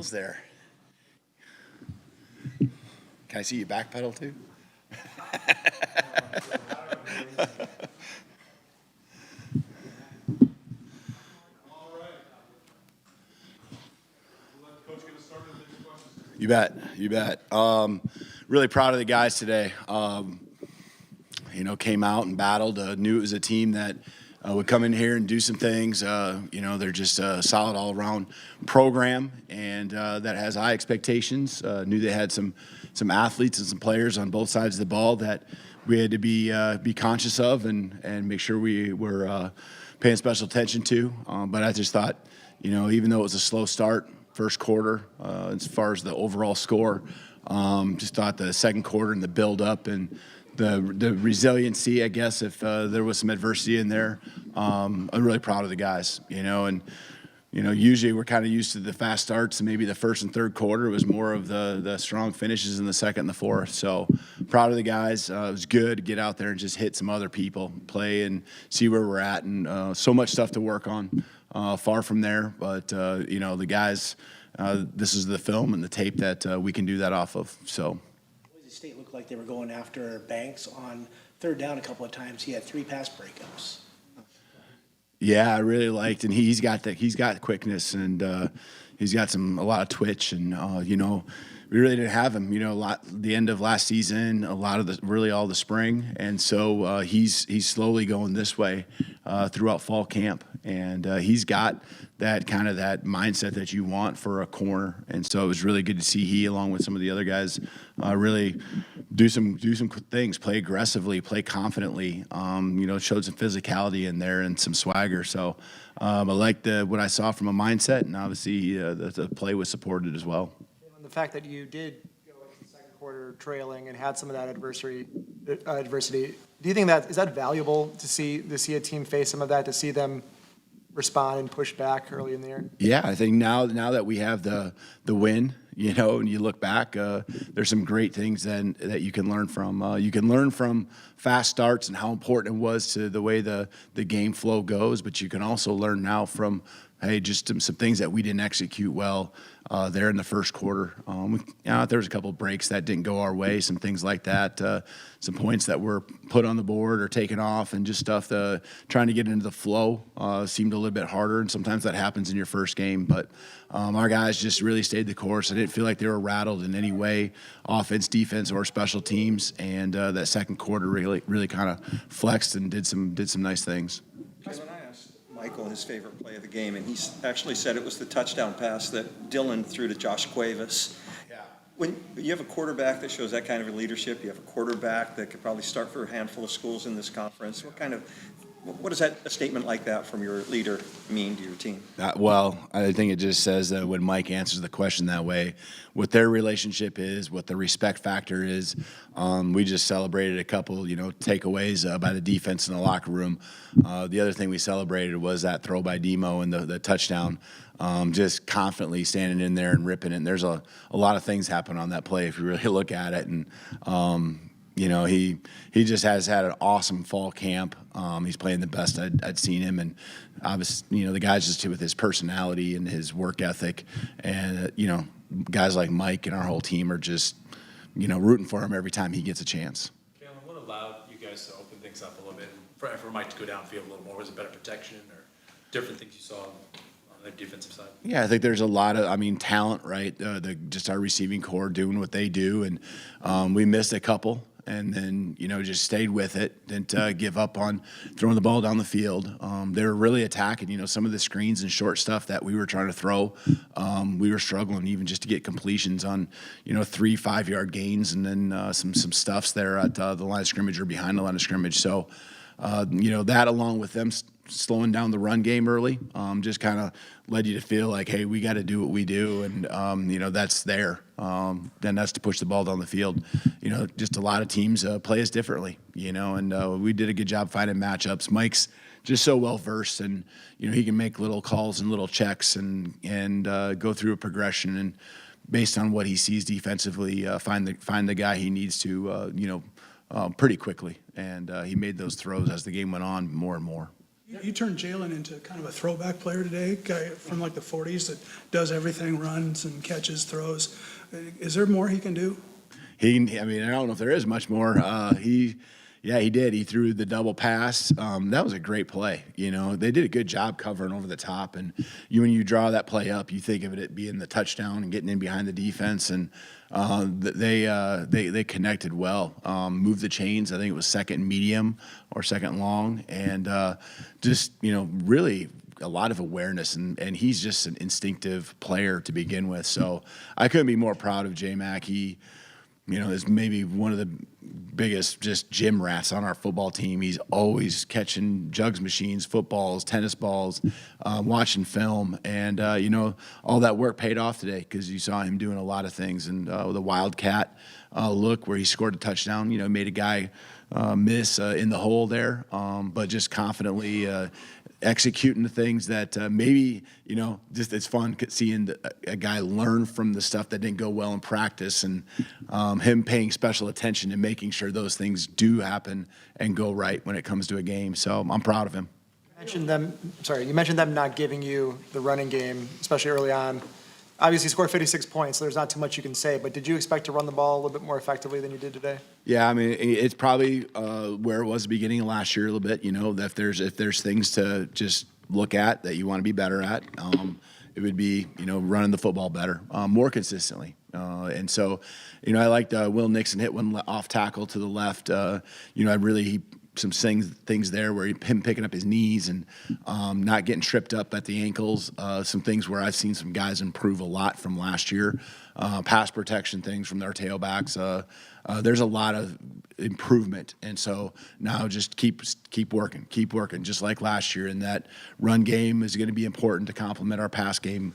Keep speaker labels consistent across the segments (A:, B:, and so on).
A: almost there. Can I see you backpedal too? You bet. You bet. Really proud of the guys today. Came out and battled. Knew it was a team that would come in here and do some things. They're just a solid all-around program, and that has high expectations. Knew they had some athletes and some players on both sides of the ball that we had to be conscious of and make sure we were paying special attention to. But I just thought, even though it was a slow start, first quarter, as far as the overall score, just thought the second quarter and the build-up and the resiliency, I guess, if there was some adversity in there. I'm really proud of the guys, usually we're kind of used to the fast starts and maybe the first and third quarter. It was more of the strong finishes in the second and the fourth. So proud of the guys. It was good to get out there and just hit some other people, play and see where we're at. And so much stuff to work on. Far from there, but the guys, this is the film and the tape that we can do that off of. So
B: Boise State looked like they were going after Banks on third down a couple of times. He had 3 pass breakups.
A: Yeah, I really liked, and he's got quickness, and he's got a lot of twitch, and we really didn't have him, the end of last season, all the spring, and so he's slowly going this way throughout fall camp, and he's got that mindset that you want for a corner, and so it was really good to see he, along with some of the other guys, really do some things, play aggressively, play confidently, showed some physicality in there and some swagger. So I liked what I saw from a mindset, and obviously the play was supported as well.
C: The fact that you did go into the second quarter trailing and had some of that adversity, do you think is that valuable to see a team face some of that, to see them respond and push back early in the year?
A: Yeah, I think now that we have the win, and you look back, there's some great things then that you can learn from. You can learn from fast starts and how important it was to the way the game flow goes, but you can also learn now from, hey, just some things that we didn't execute well there in the first quarter. There was a couple of breaks that didn't go our way, some things like that, some points that were put on the board or taken off, and just stuff trying to get into the flow seemed a little bit harder, and sometimes that happens in your first game. But our guys just really stayed the course. I didn't feel like they were rattled in any way, offense, defense, or special teams, and that second quarter really kind of flexed and did some nice things.
D: Michael his favorite play of the game, and he actually said it was the touchdown pass that Dylan threw to Josh Cuevas. Yeah. When you have a quarterback that shows that kind of leadership, you have a quarterback that could probably start for a handful of schools in this conference. What does a statement like that from your leader mean to your team?
A: Well, I think it just says that when Mike answers the question that way, what their relationship is, what the respect factor is. We just celebrated a couple, takeaways by the defense in the locker room. The other thing we celebrated was that throw by Demo and the touchdown. Just confidently standing in there and ripping it. And there's a lot of things happen on that play if you really look at it. And he just has had an awesome fall camp. He's playing the best I'd seen him, and obviously, the guy's just with his personality and his work ethic, and guys like Mike and our whole team are just rooting for him every time he gets a chance.
E: Kalen, what allowed you guys to open things up a little bit for Mike to go downfield a little more? Was it better protection or different things you saw on the defensive side?
A: Yeah, I think there's a lot of, talent, right? Just our receiving core doing what they do, and we missed a couple, and then, just stayed with it, didn't give up on throwing the ball down the field. They were really attacking, some of the screens and short stuff that we were trying to throw. We were struggling even just to get completions on, 3-5 yard gains, and then some stuffs there at the line of scrimmage or behind the line of scrimmage. So, that along with them slowing down the run game early, just kind of led you to feel like, hey, we got to do what we do, and that's there. Then that's to push the ball down the field. Just a lot of teams play us differently, and we did a good job finding matchups. Mike's just so well versed, and he can make little calls and little checks and go through a progression, and based on what he sees defensively, find the guy he needs to pretty quickly. And he made those throws as the game went on more and more.
F: You turned Jalen into kind of a throwback player today, guy from like the 40s that does everything, runs and catches, throws. Is there more he can do?
A: I mean, I don't know if there is much more. He did. He threw the double pass. That was a great play. You know, they did a good job covering over the top. And when you draw that play up, you think of it being the touchdown and getting in behind the defense. And they connected well. Moved the chains. I think it was second medium or second long, and just really a lot of awareness. And he's just an instinctive player to begin with. So I couldn't be more proud of J-Mac. He is maybe one of the biggest just gym rats on our football team. He's always catching jugs machines, footballs, tennis balls, watching film. And, all that work paid off today because you saw him doing a lot of things. And the Wildcat look where he scored a touchdown, made a guy miss in the hole there, but just confidently executing the things that maybe, just it's fun seeing a guy learn from the stuff that didn't go well in practice, and him paying special attention and making sure those things do happen and go right when it comes to a game. So I'm proud of him.
C: You mentioned them not giving you the running game, especially early on. Obviously, you scored 56 points, so there's not too much you can say, but did you expect to run the ball a little bit more effectively than you did today?
A: Yeah, I mean, it's probably where it was the beginning of last year a little bit, that if there's things to just look at that you want to be better at, it would be, running the football better, more consistently. And so, I liked Will Nixon hit one off tackle to the left. Some things there where him picking up his knees and not getting tripped up at the ankles. Some things where I've seen some guys improve a lot from last year. Pass protection things from their tailbacks. There's a lot of improvement, and so now just keep working, just like last year. And that run game is going to be important to complement our pass game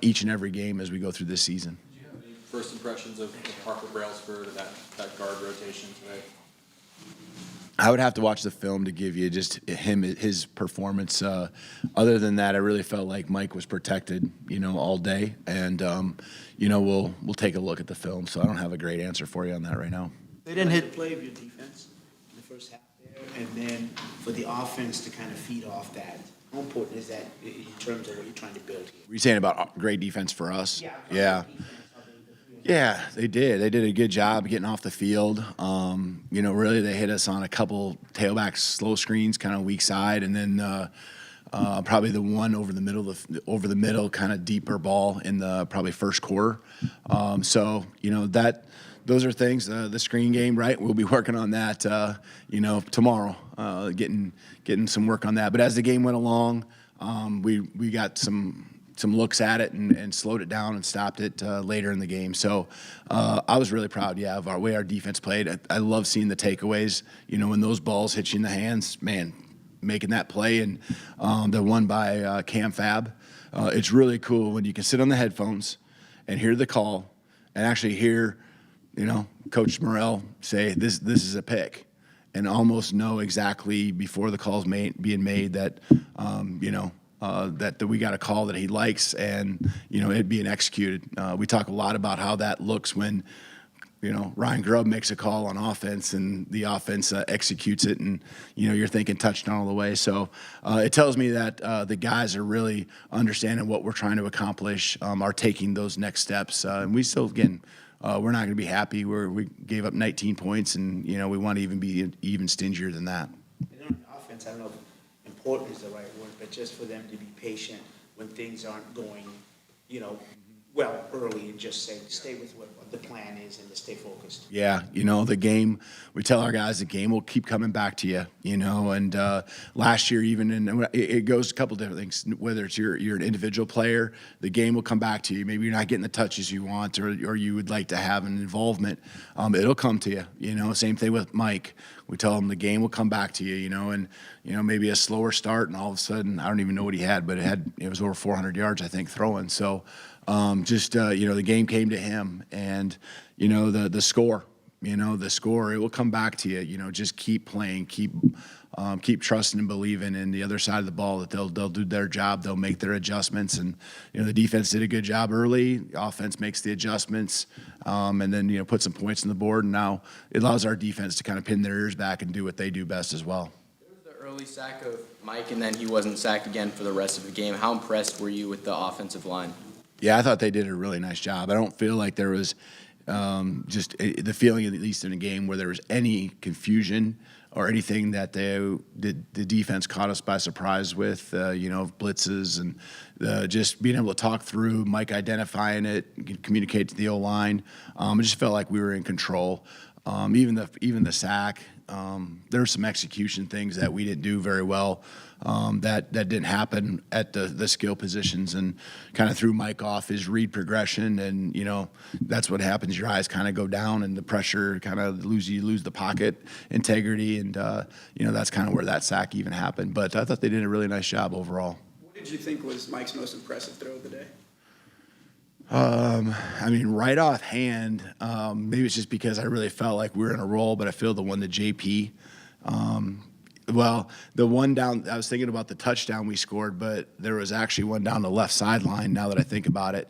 A: each and every game as we go through this season.
G: Did you have any first impressions of Harper Brailsford and that guard rotation today?
A: I would have to watch the film to give you just his performance. Other than that, I really felt like Mike was protected, all day. And, we'll take a look at the film. So I don't have a great answer for you on that right now.
C: They didn't hit.
H: The play of your defense in the first half there, and then for the offense to kind of feed off that. How important is that in terms of what you're trying to build here?
A: Were you saying about great defense for us?
H: Yeah.
A: Yeah, they did. They did a good job getting off the field. Really they hit us on a couple tailback slow screens, kind of weak side, and then probably the one over the middle, kind of deeper ball in the probably first quarter. Those are things. The screen game, right? We'll be working on that, tomorrow, getting some work on that. But as the game went along, we got some looks at it and slowed it down and stopped it later in the game. So I was really proud, of our way our defense played. I love seeing the takeaways. When those balls hit you in the hands, man, making that play, and the one by Cam Fab. It's really cool when you can sit on the headphones and hear the call and actually hear, Coach Morrell say this is a pick, and almost know exactly before the call's being made that that we got a call that he likes, and it being executed. We talk a lot about how that looks when Ryan Grubb makes a call on offense and the offense executes it, and you're thinking touchdown all the way. So it tells me that the guys are really understanding what we're trying to accomplish, are taking those next steps, and we still we're not going to be happy. We gave up 19 points, and we want to even be even stingier than that.
H: And on offense, I don't know if important is the right word, but just for them to be patient when things aren't going, well early, and just stay with what the plan is and to stay focused.
A: Yeah, the game, we tell our guys the game will keep coming back to you, and last year it goes a couple different things, whether it's you're an individual player, the game will come back to you. Maybe you're not getting the touches you want or you would like to have an involvement. It'll come to you, same thing with Mike. We tell him the game will come back to you, and maybe a slower start, and all of a sudden, I don't even know what he had, but it was over 400 yards, I think, throwing. So the game came to him, and the score, it will come back to you. Just keep playing, keep trusting and believing in the other side of the ball that they'll do their job, they'll make their adjustments, and the defense did a good job early. The offense makes the adjustments, and then put some points on the board, and now it allows our defense to kind of pin their ears back and do what they do best as well.
I: There was the early sack of Mike, and then he wasn't sacked again for the rest of the game. How impressed were you with the offensive line?
A: Yeah, I thought they did a really nice job. I don't feel like there was just the feeling, at least in a game, where there was any confusion or anything that the defense caught us by surprise with, blitzes and just being able to talk through, Mike identifying it, communicate to the O-line. I just felt like we were in control. Even the sack, there were some execution things that we didn't do very well. That didn't happen at the skill positions, and kind of threw Mike off his read progression, and that's what happens. Your eyes kind of go down, and the pressure kind of you lose the pocket integrity, and that's kind of where that sack even happened. But I thought they did a really nice job overall.
J: What did you think was Mike's most impressive throw of the day?
A: Right offhand, maybe it's just because I really felt like we were in a roll, but I feel the one to JP. The one down, I was thinking about the touchdown we scored, but there was actually one down the left sideline, now that I think about it,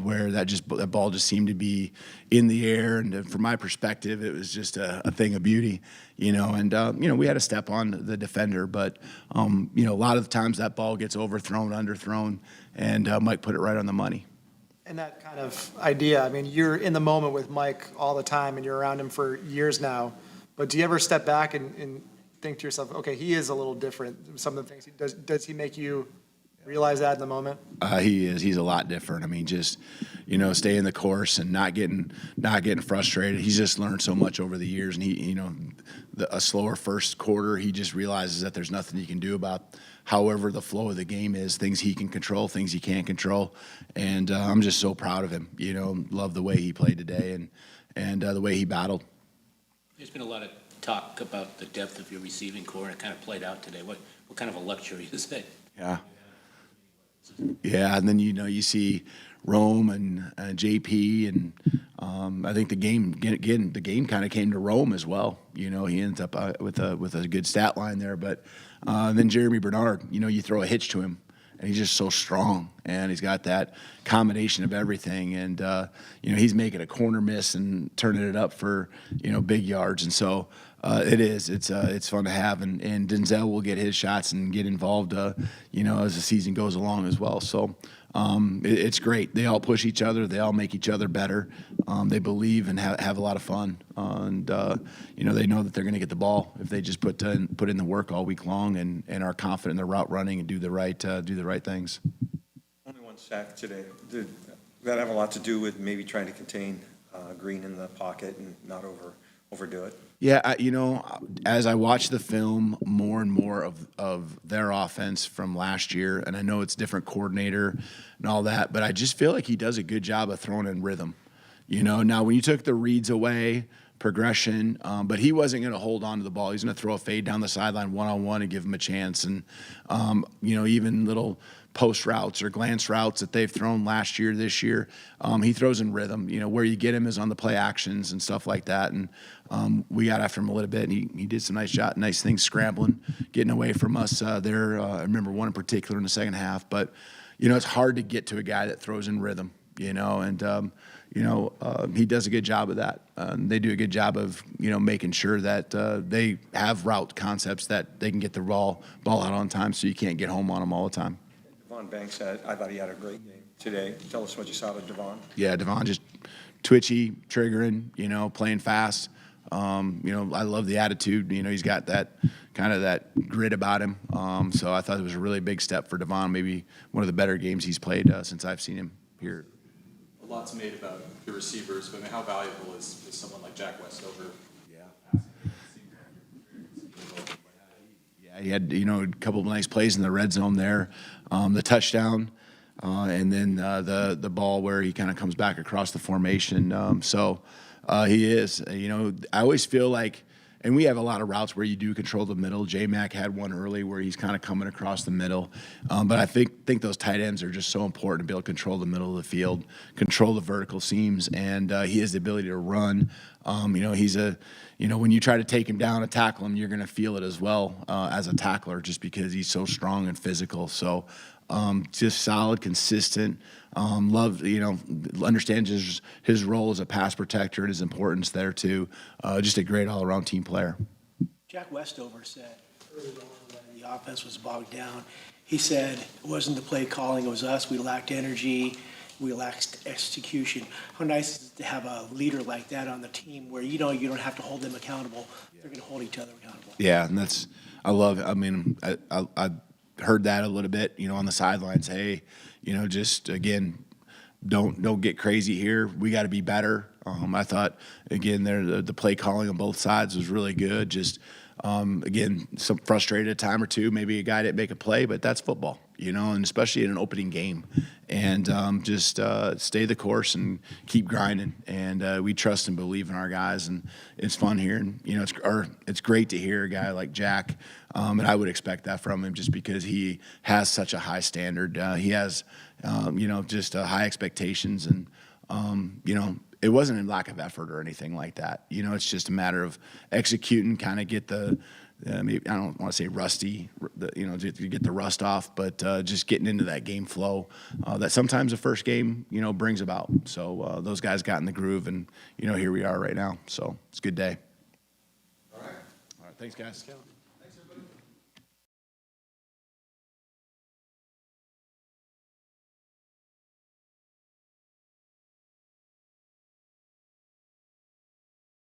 A: where that ball just seemed to be in the air. And from my perspective, it was just a thing of beauty, and we had to step on the defender, but, a lot of the times that ball gets overthrown, underthrown, and Mike put it right on the money.
C: And that kind of idea, you're in the moment with Mike all the time, and you're around him for years now, but do you ever step back and think to yourself, okay, he is a little different? Some of the things he does, does he make you realize that in the moment? He is. He's a lot different. Just, staying the course and not getting frustrated. He's just learned so much over the years, and a slower first quarter, he just realizes that there's nothing he can do about however the flow of the game is, things he can control, things he can't control. And I'm just so proud of him. Love the way he played today and the way he battled.
K: There's been a lot of talk about the depth of your receiving core, and it kind of played out today. What kind of a luxury is that?
A: Yeah, and then you see Rome and JP, and I think the game kind of came to Rome as well. He ends up with a good stat line there, but then Jeremy Bernard, you throw a hitch to him, and he's just so strong, and he's got that combination of everything, and he's making a corner miss and turning it up for big yards, and so it's fun to have, and Denzel will get his shots and get involved as the season goes along as well. So it's great. They all push each other. They all make each other better. They believe and have a lot of fun, and they know that they're going to get the ball if they just put in the work all week long and are confident in their route running and do the right things.
D: Only one sack today. Did that have a lot to do with maybe trying to contain Green in the pocket and not overdo it?
A: Yeah, as I watch the film, more and more of their offense from last year, and I know it's different coordinator and all that, but I just feel like he does a good job of throwing in rhythm. Now when you took the reads away, progression, but he wasn't going to hold on to the ball. He's going to throw a fade down the sideline one-on-one and give him a chance. And, even little post routes or glance routes that they've thrown last year, this year, he throws in rhythm. Where you get him is on the play actions and stuff like that. And we got after him a little bit, and he did some nice things scrambling, getting away from us there. I remember one in particular in the second half. But, it's hard to get to a guy that throws in rhythm, and he does a good job of that. They do a good job of, making sure that they have route concepts that they can get the ball out on time, so you can't get home on them all the time.
D: Devon Banks I thought he had a great game today. Tell us what you saw with Devon.
A: Yeah, Devon just twitchy, triggering, playing fast. I love the attitude. He's got that kind of that grit about him. So I thought it was a really big step for Devon, maybe one of the better games he's played since I've seen him here.
G: A lot's made about the receivers, but how valuable is someone like Jack Westover?
A: Yeah, he had a couple of nice plays in the red zone there, the touchdown, and then the ball where he kind of comes back across the formation. So he is. I always feel like, and we have a lot of routes where you do control the middle. J-Mac had one early where he's kind of coming across the middle. But I think those tight ends are just so important to be able to control the middle of the field, control the vertical seams, and he has the ability to run. He's when you try to take him down and tackle him, you're going to feel it as well as a tackler just because he's so strong and physical. So just solid, consistent. Understands his role as a pass protector and his importance there too. Just a great all-around team player.
B: Jack Westover said early on when the offense was bogged down. He said it wasn't the play calling, it was us. We lacked energy, we lacked execution. How nice is it to have a leader like that on the team where you know you don't have to hold them accountable. They're going to hold each other accountable.
A: Yeah, and I love it. I mean, I heard that a little bit, on the sidelines. Hey, just again, don't get crazy here. We got to be better. I thought again, the play calling on both sides was really good. Just again, some frustrated a time or two. Maybe a guy didn't make a play, but that's football, and especially in an opening game. And just stay the course and keep grinding. And we trust and believe in our guys. And it's fun here. And it's great to hear a guy like Jack. And I would expect that from him just because he has such a high standard. He has, just high expectations. And it wasn't a lack of effort or anything like that. It's just a matter of executing, kind of get the, maybe, I don't want to say rusty, to get the rust off, but just getting into that game flow that sometimes the first game, brings about. So those guys got in the groove, and, here we are right now. So it's a good day. All right. Thanks, guys.